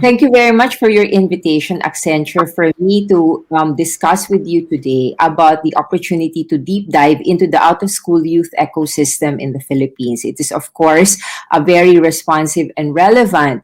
Thank you very much for your invitation, Accenture, for me to discuss with you today about the opportunity to deep dive into the out-of-school youth ecosystem in the Philippines. It is, of course, a very responsive and relevant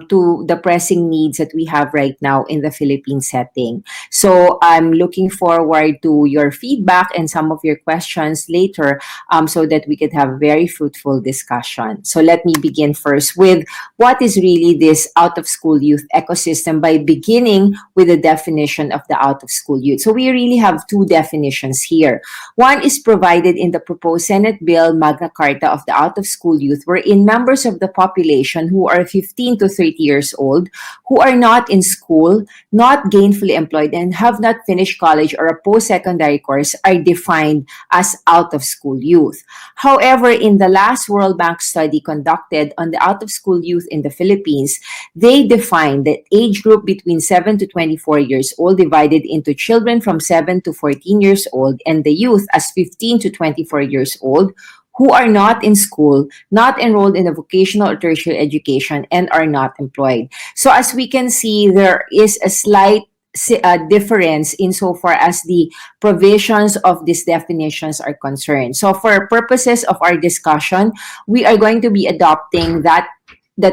to the pressing needs that we have right now in the Philippine setting. So I'm looking forward to your feedback and some of your questions later so that we could have a very fruitful discussion. So let me begin first with what is really this out of school youth ecosystem by beginning with the definition of the out of school youth. So we really have two definitions here. One is provided in the proposed Senate Bill Magna Carta of the out of school youth, wherein members of the population who are 15 to 30 years old, who are not in school, not gainfully employed, and have not finished college or a post-secondary course are defined as out of school youth. However, in the last World Bank study conducted on the out of school youth in the Philippines, they defined the age group between 7 to 24 years old divided into children from 7 to 14 years old and the youth as 15 to 24 years old who are not in school, not enrolled in a vocational or tertiary education, and are not employed. So as we can see, there is a slight difference insofar as the provisions of these definitions are concerned. So for purposes of our discussion, we are going to be adopting that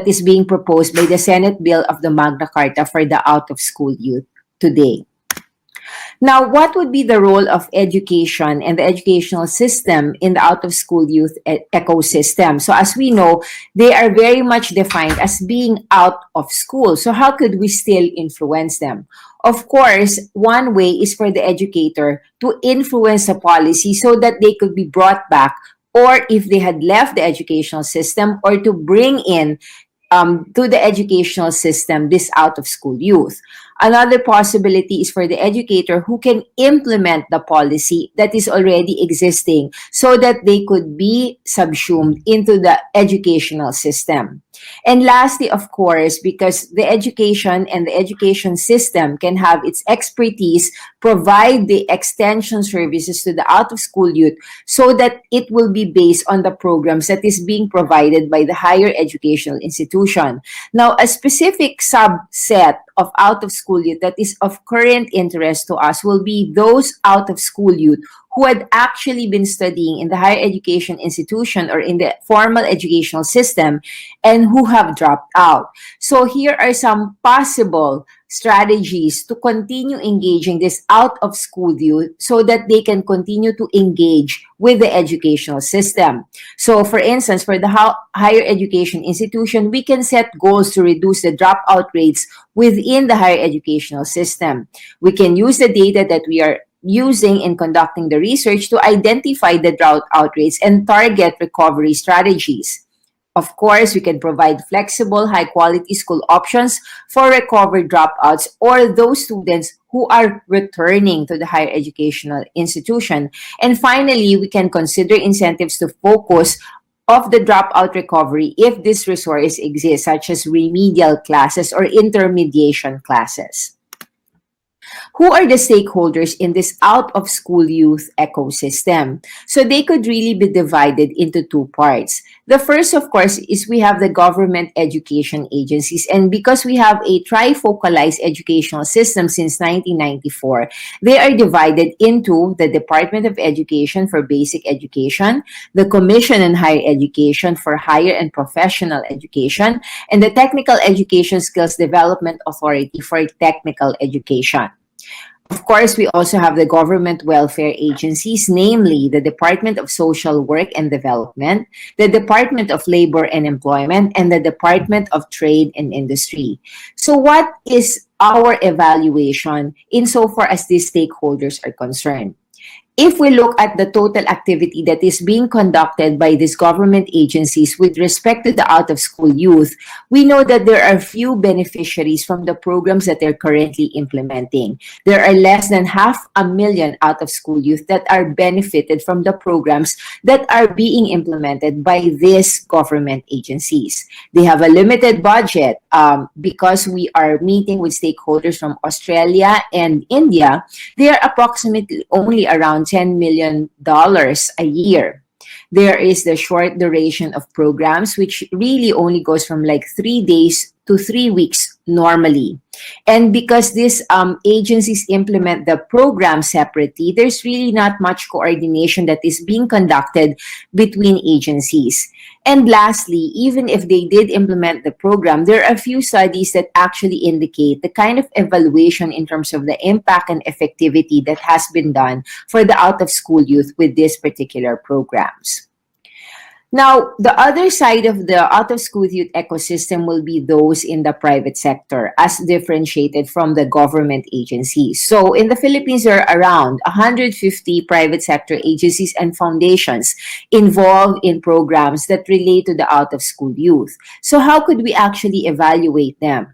is being proposed by the Senate Bill of the Magna Carta for the out-of-school youth today. Now, what would be the role of education and the educational system in the out-of-school youth ecosystem? So as we know, they are very much defined as being out of school. So how could we still influence them? Of course, one way is for the educator to influence the policy so that they could be brought back, or if they had left the educational system, or to bring in to the educational system this out-of-school youth. Another possibility is for the educator who can implement the policy that is already existing so that they could be subsumed into the educational system. And lastly, of course, because the education and the education system can have its expertise, provide the extension services to the out-of-school youth so that it will be based on the programs that is being provided by the higher educational institution. Now, a specific subset of out-of-school youth that is of current interest to us will be those out-of-school youth who had actually been studying in the higher education institution or in the formal educational system and who have dropped out. So here are some possible strategies to continue engaging this out-of-school youth so that they can continue to engage with the educational system. So for instance, for the higher education institution, we can set goals to reduce the dropout rates within the higher educational system. We can use the data that we are using in conducting the research to identify the dropout rates and target recovery strategies. Of course, we can provide flexible, high-quality school options for recovered dropouts or those students who are returning to the higher educational institution. And finally, we can consider incentives to focus of the dropout recovery if this resource exists, such as remedial classes or intermediation classes. Who are the stakeholders in this out-of-school youth ecosystem? So they could really be divided into two parts. The first, of course, is we have the government education agencies. And because we have a trifocalized educational system since 1994, they are divided into the Department of Education for basic education, the Commission on Higher Education for higher and professional education, and the Technical Education Skills Development Authority for technical education. Of course, we also have the government welfare agencies, namely the Department of Social Work and Development, the Department of Labor and Employment, and the Department of Trade and Industry. So what is our evaluation insofar as these stakeholders are concerned? If we look at the total activity that is being conducted by these government agencies with respect to the out-of-school youth, we know that there are few beneficiaries from the programs that they're currently implementing. There are less than 500,000 out-of-school youth that are benefited from the programs that are being implemented by these government agencies. They have a limited budget because we are meeting with stakeholders from Australia and India. They are approximately only around $10 million a year. There is the short duration of programs, which really only goes from like 3 days to 3 weeks normally. And because these agencies implement the program separately, there's really not much coordination that is being conducted between agencies. And lastly, even if they did implement the program, there are a few studies that actually indicate the kind of evaluation in terms of the impact and effectivity that has been done for the out-of-school youth with these particular programs. Now, the other side of the out-of-school youth ecosystem will be those in the private sector, as differentiated from the government agencies. So in the Philippines, there are around 150 private sector agencies and foundations involved in programs that relate to the out-of-school youth. So how could we actually evaluate them?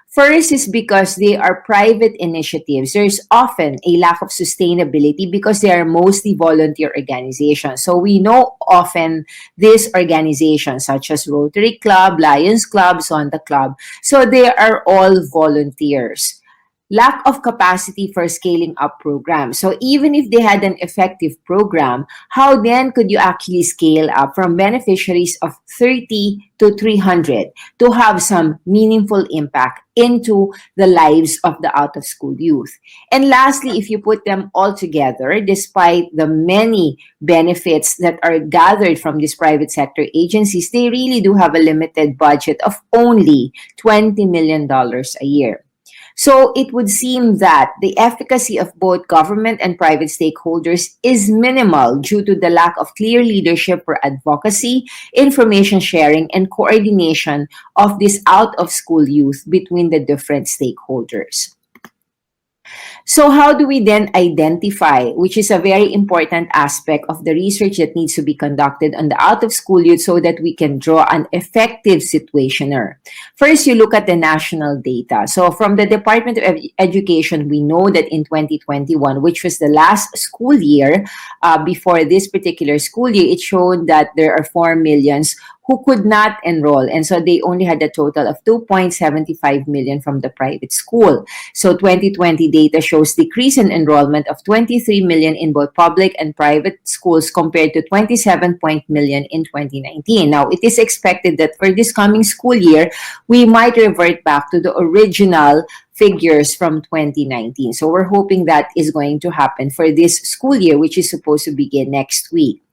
First is because they are private initiatives. There's often a lack of sustainability because they are mostly volunteer organizations. So we know often these organizations such as Rotary Club, Lions Club, Sonda Club. So they are all volunteers. Lack of capacity for scaling up programs. So even if they had an effective program, how then could you actually scale up from beneficiaries of 30 to 300 to have some meaningful impact into the lives of the out-of-school youth? And lastly, if you put them all together, despite the many benefits that are gathered from these private sector agencies, they really do have a limited budget of only $20 million a year. So it would seem that the efficacy of both government and private stakeholders is minimal due to the lack of clear leadership for advocacy, information sharing, and coordination of this out-of-school youth between the different stakeholders. So how do we then identify, which is a very important aspect of the research that needs to be conducted on the out-of-school youth so that we can draw an effective situationer? First, you look at the national data. So from the Department of Education, we know that in 2021, which was the last school year before this particular school year, it showed that there are 4 millions who could not enroll. And so they only had a total of 2.75 million from the private school. So 2020 data shows decrease in enrollment of 23 million in both public and private schools compared to 27 million in 2019. Now, it is expected that for this coming school year, we might revert back to the original figures from 2019. So we're hoping that is going to happen for this school year, which is supposed to begin next week.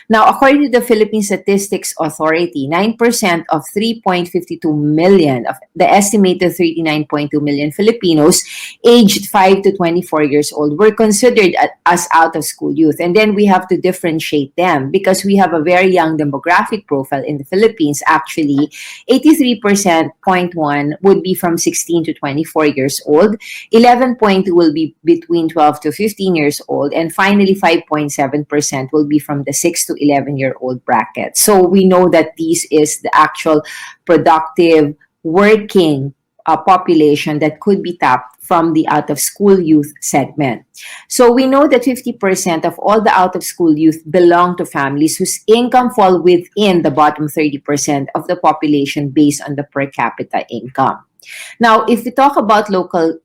Now, according to the Philippine Statistics Authority, 9% of 3.52 million of the estimated 39.2 million Filipinos aged 5 to 24 years old were considered as out-of-school youth. And then we have to differentiate them because we have a very young demographic profile in the Philippines. Actually, 83.1 would be from 16 to 24 years old, 11.2 will be between 12 to 15 years old, and finally 5.7% will be from the 6 to 11-year-old bracket. So we know that this is the actual productive working population that could be tapped from the out-of-school youth segment. So we know that 50% of all the out-of-school youth belong to families whose income fall within the bottom 30% of the population based on the per capita income. Now, if we talk about local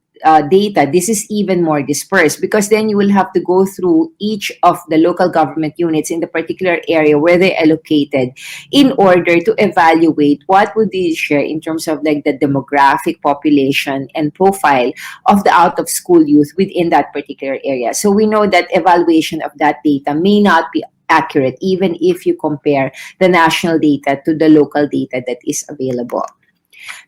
data, this is even more dispersed because then you will have to go through each of the local government units in the particular area where they're allocated in order to evaluate what would they share in terms of like the demographic population and profile of the out-of-school youth within that particular area. So we know that evaluation of that data may not be accurate even if you compare the national data to the local data that is available.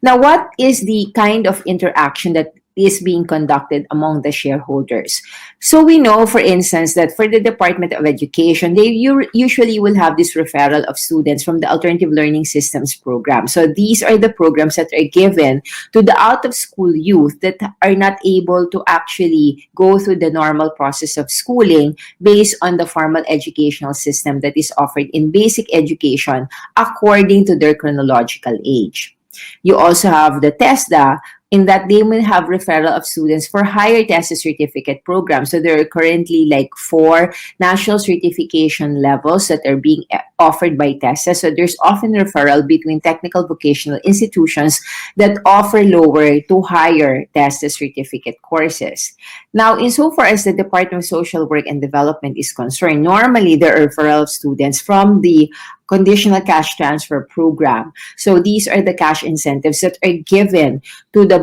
Now, what is the kind of interaction that is being conducted among the shareholders? So we know, for instance, that for the Department of Education, they usually will have this referral of students from the Alternative Learning Systems program. So these are the programs that are given to the out-of-school youth that are not able to actually go through the normal process of schooling based on the formal educational system that is offered in basic education according to their chronological age. You also have the TESDA, in that they will have referral of students for higher TESDA certificate programs. So there are currently like 4 national certification levels that are being offered by TESDA. So there's often referral between technical vocational institutions that offer lower to higher TESDA certificate courses. Now, insofar as the Department of Social Work and Development is concerned, normally there are referral of students from the conditional cash transfer program. So these are the cash incentives that are given to the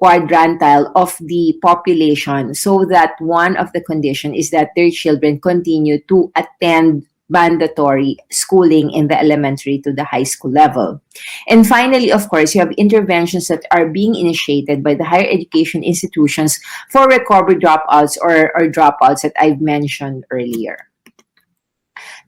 quadrantile of the population, so that one of the condition is that their children continue to attend mandatory schooling in the elementary to the high school level. And finally, of course, you have interventions that are being initiated by the higher education institutions for recovery dropouts, or dropouts that I've mentioned earlier.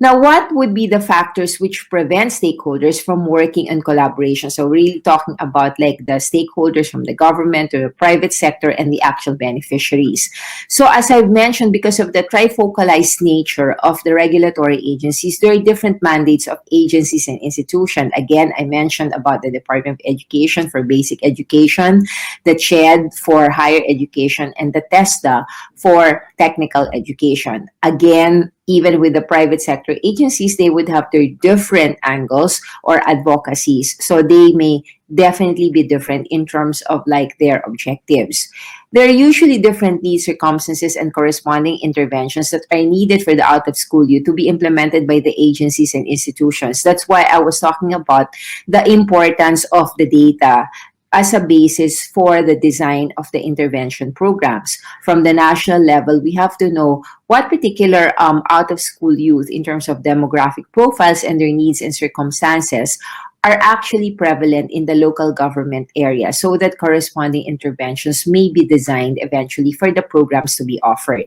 Now, what would be the factors which prevent stakeholders from working in collaboration? So, really talking about like the stakeholders from the government or the private sector and the actual beneficiaries. So, as I've mentioned, because of the trifocalized nature of the regulatory agencies, there are different mandates of agencies and institutions. Again, I mentioned about the Department of Education for basic education, the CHED for higher education, and the TESDA for technical education. Again, even with the private sector agencies, they would have their different angles or advocacies. So they may definitely be different in terms of like their objectives. There are usually different needs, circumstances, and corresponding interventions that are needed for the out of school youth to be implemented by the agencies and institutions. That's why I was talking about the importance of the data as a basis for the design of the intervention programs. From the national level, we have to know what particular out of school youth, in terms of demographic profiles and their needs and circumstances, are actually prevalent in the local government area, so that corresponding interventions may be designed eventually for the programs to be offered.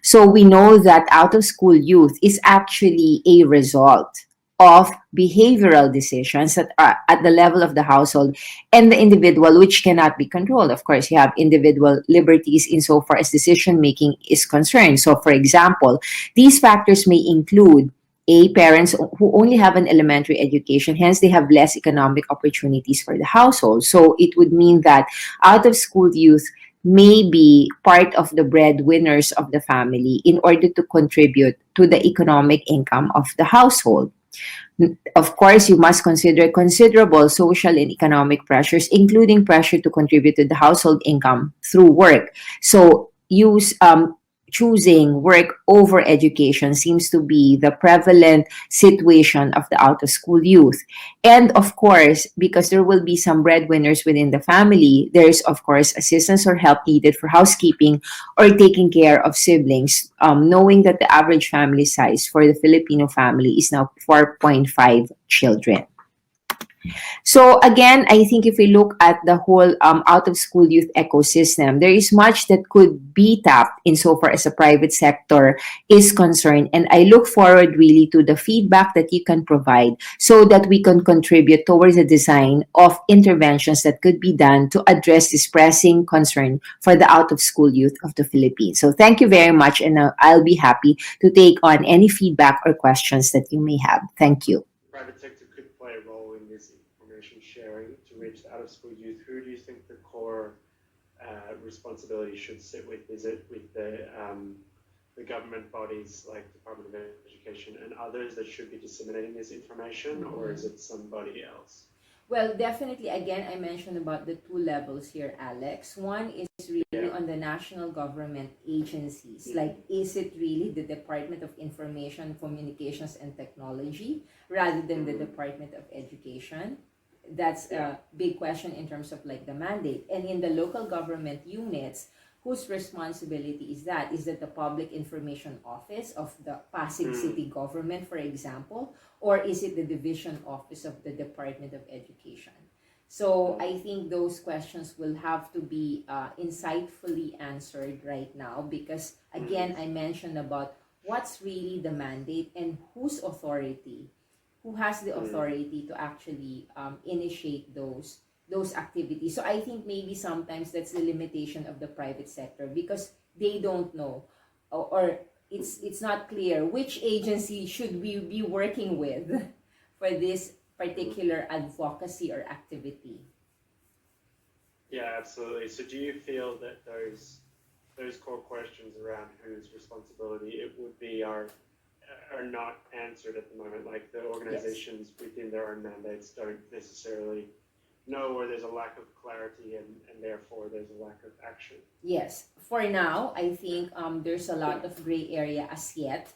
So we know that out of school youth is actually a result of behavioral decisions that are at the level of the household and the individual, which cannot be controlled. Of course, you have individual liberties insofar as decision making is concerned. So, for example, these factors may include parents who only have an elementary education, hence they have less economic opportunities for the household. So it would mean that out of school youth may be part of the breadwinners of the family in order to contribute to the economic income of the household. Of course, you must consider considerable social and economic pressures, including pressure to contribute to the household income through work. So, choosing work over education seems to be the prevalent situation of the out of school youth. And of course, because there will be some breadwinners within the family, there's of course assistance or help needed for housekeeping or taking care of siblings, knowing that the average family size for the Filipino family is now 4.5 children. So again, I think if we look at the whole out of school youth ecosystem, there is much that could be tapped insofar as the private sector is concerned. And I look forward really to the feedback that you can provide so that we can contribute towards the design of interventions that could be done to address this pressing concern for the out of school youth of the Philippines. So thank you very much. And I'll be happy to take on any feedback or questions that you may have. Thank you. Private sector could play a role in this information sharing to reach the out of school youth. Who do you think the core responsibility should sit with? Is it with the government bodies like Department of Education and others that should be disseminating this information, or is it somebody else? Well, definitely, again, I mentioned about the two levels here, Alex. One is really on the national government agencies. Like, is it really the Department of Information, Communications, and Technology rather than the Department of Education? That's a big question in terms of like the mandate. And in the local government units, whose responsibility is that? Is that the Public Information Office of the Pasig City government, for example? Or is it the Division Office of the Department of Education? So I think those questions will have to be insightfully answered right now because, again, I mentioned about what's really the mandate and who has the authority to actually initiate those activities. So I think maybe sometimes that's the limitation of the private sector because they don't know, or it's not clear which agency should we be working with for this particular advocacy or activity. Yeah, absolutely. So do you feel that those core questions around whose responsibility it would be are not answered at the moment? Like the organizations within their own mandates don't necessarily know, or there's a lack of clarity and therefore there's a lack of action. Yes, for now, I think there's a lot of gray area as yet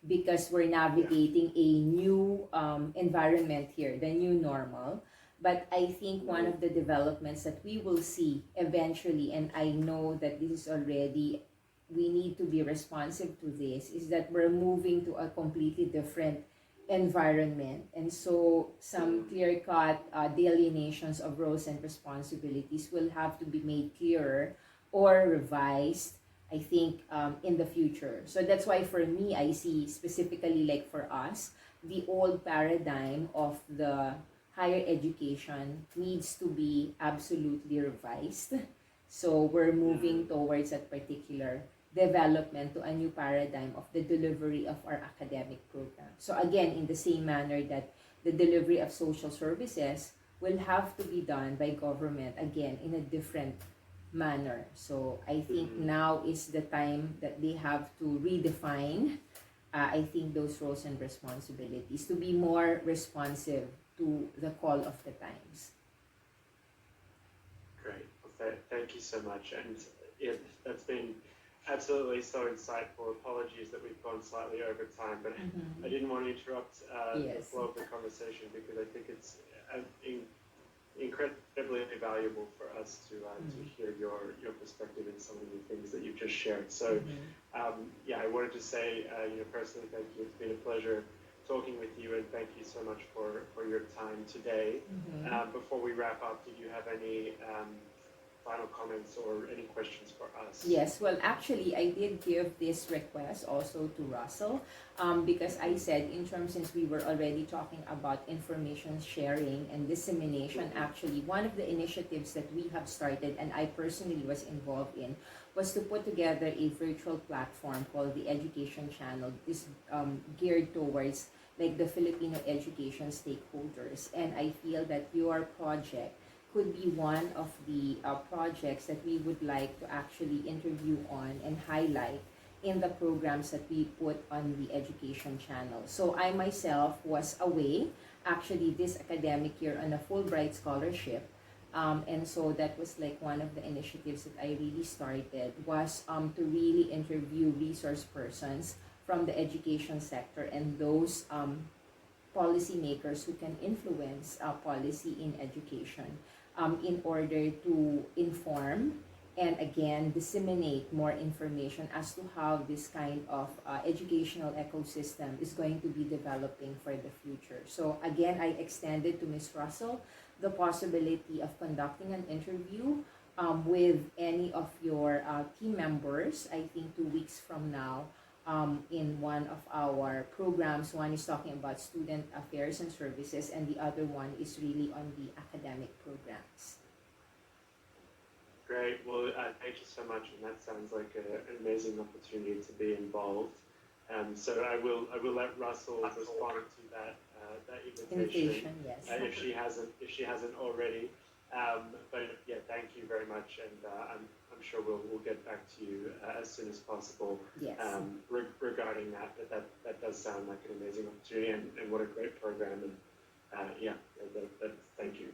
because we're Yeah. navigating a new environment here, the new normal. But I think one Mm, of the developments that we will see eventually, and I know that this is already, we need to be responsive to this, is that we're moving to a completely different environment. And so some mm, clear cut delineations of roles and responsibilities will have to be made clearer or revised, I think, in the future. So that's why for me, I see specifically like for us, the old paradigm of the higher education needs to be absolutely revised. So we're moving mm, towards that particular development to a new paradigm of the delivery of our academic program. So again, in the same manner that the delivery of social services will have to be done by government, again in a different manner. So I think mm. now is the time that they have to redefine, I think, those roles and responsibilities to be more responsive to the call of the times. Great. Well, thank you so much. And yeah, that's been absolutely so insightful. Apologies that we've gone slightly over time, but I Mm-hmm. didn't want to interrupt the Yes. flow of the conversation because I think it's incredibly valuable for us to Mm-hmm. hear your perspective and some of the things that you've just shared. So, Mm-hmm. yeah, I wanted to say, personally, thank you. It's been a pleasure talking with you, and thank you so much for your time today. Mm-hmm. Before we wrap up, did you have any final comments or any questions for us? Yes, well, actually, I did give this request also to Russell, because I Mm-hmm. said, in terms, since we were already talking about information sharing and dissemination, Mm-hmm. actually, one of the initiatives that we have started and I personally was involved in was to put together a virtual platform called the Education Channel. This geared towards like the Filipino education stakeholders, and I feel that your project could be one of the projects that we would like to actually interview on and highlight in the programs that we put on the education channel. So I myself was away actually this academic year on a Fulbright scholarship. And so that was like one of the initiatives that I really started was to really interview resource persons from the education sector and those policymakers who can influence policy in education, in order to inform and again disseminate more information as to how this kind of educational ecosystem is going to be developing for the future. So again, I extended to Ms. Russell the possibility of conducting an interview with any of your team members, I think 2 weeks from now, in one of our programs. One is talking about student affairs and services, and the other one is really on the academic programs. Great. Well, thank you so much, and that sounds like an amazing opportunity to be involved. So I will let Russell respond to that invitation Invitation, yes. if she hasn't already. But yeah, thank you very much, and I'm sure we'll get back to you as soon as possible Yes. regarding that. But that does sound like an amazing opportunity, and what a great program. And yeah, thank you.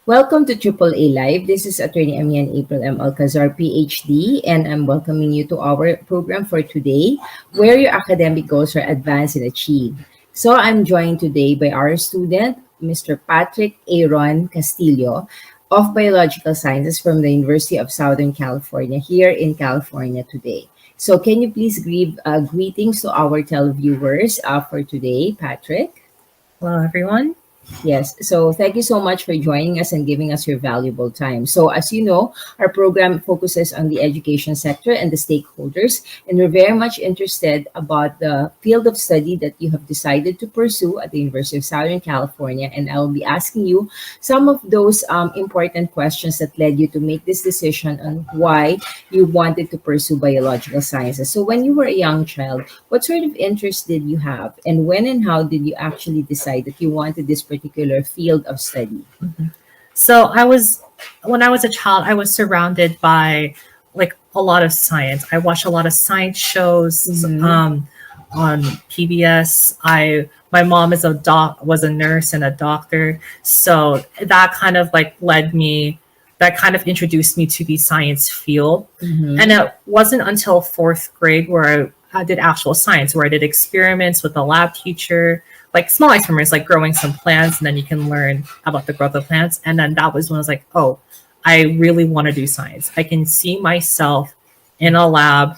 Welcome to AAA Live. This is Attorney Amian April M. Alcazar, PhD, and I'm welcoming you to our program for today, where your academic goals are advanced and achieved. So I'm joined today by our student, Mr. Patrick Aaron Castillo of Biological Sciences from the University of Southern California, here in California today. So can you please give greetings to our televiewers for today, Patrick? Hello, everyone. Yes. So thank you so much for joining us and giving us your valuable time. So as you know, our program focuses on the education sector and the stakeholders, and we're very much interested about the field of study that you have decided to pursue at the University of Southern California. And I will be asking you some of those important questions that led you to make this decision on why you wanted to pursue biological sciences. So when you were a young child, what sort of interest did you have, and when and how did you actually decide that you wanted this particular field of study? Mhm. So when I was a child, I was surrounded by like a lot of science. I watched a lot of science shows. Mm-hmm. on PBS. I My mom is a was a nurse and a doctor, so that kind of like led me. That kind of introduced me to the science field, Mm-hmm. and it wasn't until fourth grade where I did actual science, where I did experiments with a lab teacher, like small experiments, like growing some plants, and then you can learn about the growth of plants. And then that was when I was like, oh, I really want to do science. I can see myself in a lab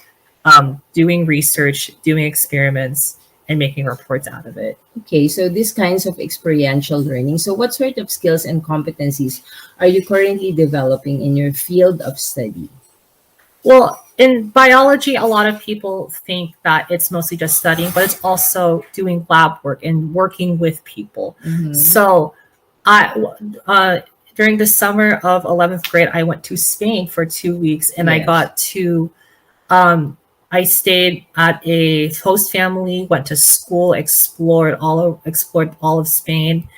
doing research, doing experiments, and making reports out of it. Okay, so these kinds of experiential learning. So, what sort of skills and competencies are you currently developing in your field of study? Well, in biology, a lot of people think that it's mostly just studying, but it's also doing lab work and working with people. Mm-hmm. So, I uh, during the summer of 11th grade, I went to Spain for 2 weeks, and I Yes. got to um, I stayed at a host family, went to school, explored all of Spain,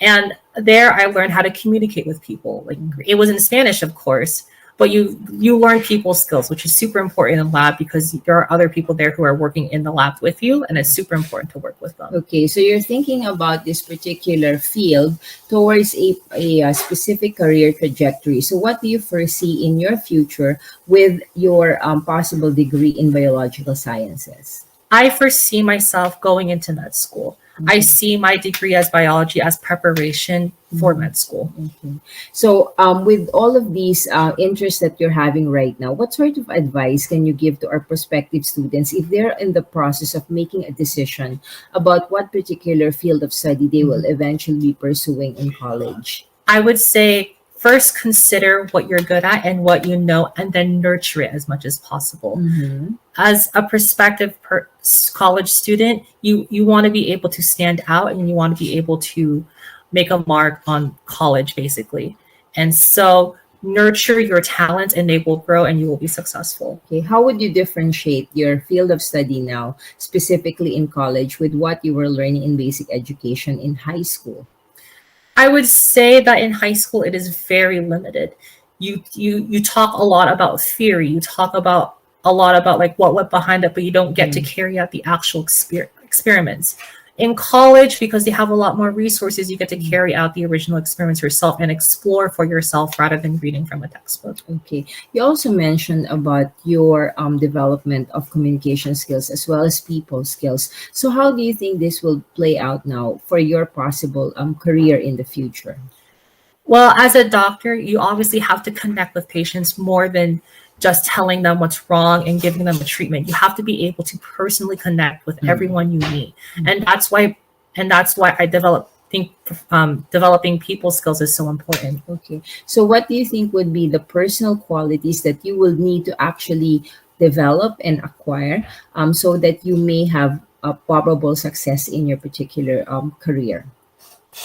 and there I learned how to communicate with people. Like it was in Spanish, of course, but you learn people skills, which is super important in lab because there are other people there who are working in the lab with you, and it's super important to work with them. Okay, so you're thinking about this particular field towards a specific career trajectory. So, what do you foresee in your future with your possible degree in biological sciences? I foresee myself going into med school. I Mhm. see my degree as biology as preparation for Mhm. med school. Okay. So, with all of these interests that you're having right now, what sort of advice can you give to our prospective students if they're in the process of making a decision about what particular field of study they will eventually be pursuing in college? I would say first consider what you're good at and what you know, and then nurture it as much as possible. Mm-hmm. As a prospective college student, you want to be able to stand out and you want to be able to make a mark on college, basically. And so nurture your talents and they will grow and you will be successful. Okay, how would you differentiate your field of study now, specifically in college, with what you were learning in basic education in high school? I would say that in high school it is very limited. You talk a lot about theory. You talk about a lot about like what went behind it, but you don't get to Mm. carry out the actual experiments. In college, because they have a lot more resources, you get to carry out the original experiments yourself and explore for yourself rather than reading from a textbook. Okay. You also mentioned about your development of communication skills as well as people skills. So, how do you think this will play out now for your possible career in the future? Well, as a doctor, you obviously have to connect with patients more than just telling them what's wrong and giving them a treatment. You have to be able to personally connect with Mm. everyone you meet, and that's why I think developing people skills is so important. Okay. So, what do you think would be the personal qualities that you will need to actually develop and acquire so that you may have a probable success in your particular career?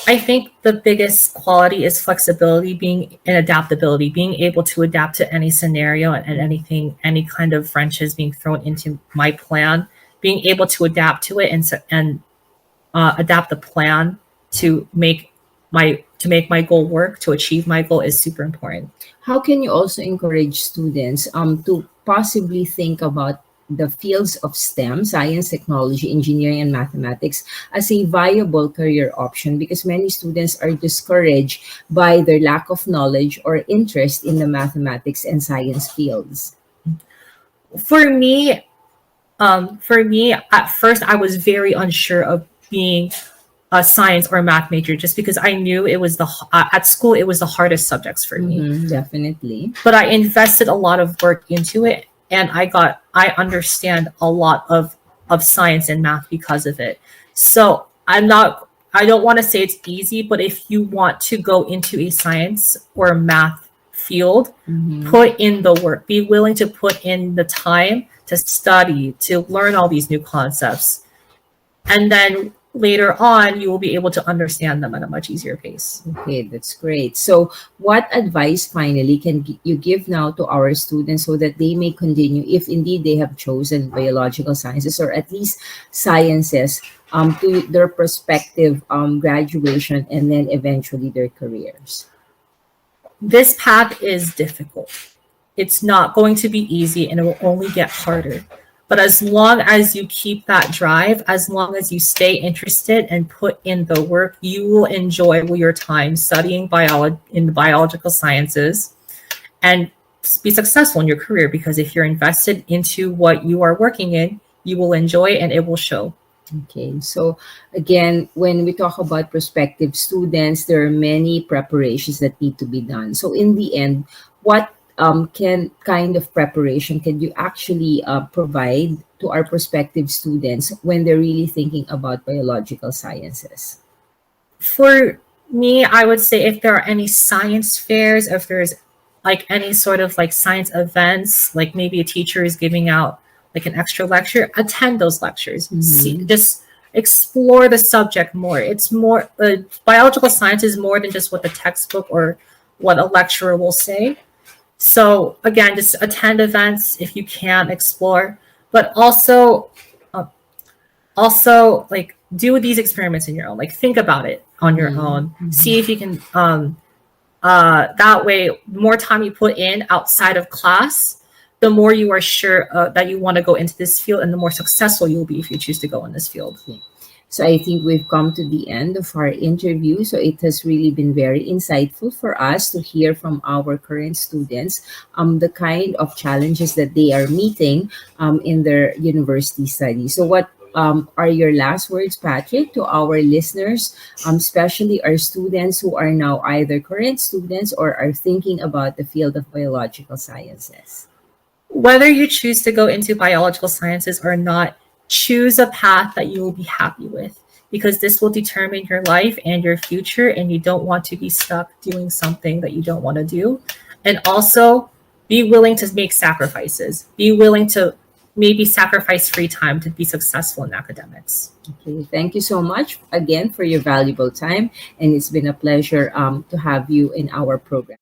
I think the biggest quality is flexibility, being and adaptability, being able to adapt to any scenario and anything, any kind of wrenches being thrown into my plan, being able to adapt to it and adapt the plan to make my goal work, to achieve my goal is super important. How can you also encourage students to possibly think about the fields of STEM, science, technology, engineering, and mathematics, as a viable career option? Because many students are discouraged by their lack of knowledge or interest in the mathematics and science fields. For me, at first I was very unsure of being a science or math major just because I knew it was at school it was the hardest subjects for me. Mm-hmm, definitely. But I invested a lot of work into it, and I understand a lot of science and math because of it. So I don't want to say it's easy, but if you want to go into a science or a math field, Mm-hmm. put in the work. Be willing to put in the time to study, to learn all these new concepts. And then later on you will be able to understand them at a much easier pace. Okay, that's great. So, what advice finally can you give now to our students so that they may continue, if indeed they have chosen biological sciences or at least sciences, to their prospective graduation and then eventually their careers? This path is difficult. It's not going to be easy and it will only get harder. But as long as you keep that drive, as long as you stay interested and put in the work, you will enjoy your time studying biology in the biological sciences and be successful in your career, because if you're invested into what you are working in, you will enjoy it and it will show. Okay, so again, when we talk about prospective students, there are many preparations that need to be done. So in the end, what can kind of preparation can you actually provide to our prospective students when they're really thinking about biological sciences? For me, I would say if there are any science fairs, if there's like any sort of like science events, like maybe a teacher is giving out like an extra lecture, attend those lectures. Just explore the subject more. It's more, biological science is more than just what the textbook or what a lecturer will say. So again, just attend events if you can, explore, but also like do these experiments in your own, like think about it on your own, see if you can that way more time you put in outside of class, the more you are sure that you want to go into this field, and the more successful you'll be if you choose to go in this field. So I think we've come to the end of our interview. So it has really been very insightful for us to hear from our current students the kind of challenges that they are meeting in their university studies. So what are your last words, Patrick, to our listeners, especially our students who are now either current students or are thinking about the field of biological sciences? Whether you choose to go into biological sciences or not, choose a path that you will be happy with, because this will determine your life and your future, and you don't want to be stuck doing something that you don't want to do. And also be willing to make sacrifices. Be willing to maybe sacrifice free time to be successful in academics. Okay, thank you so much again for your valuable time, and it's been a pleasure to have you in our program.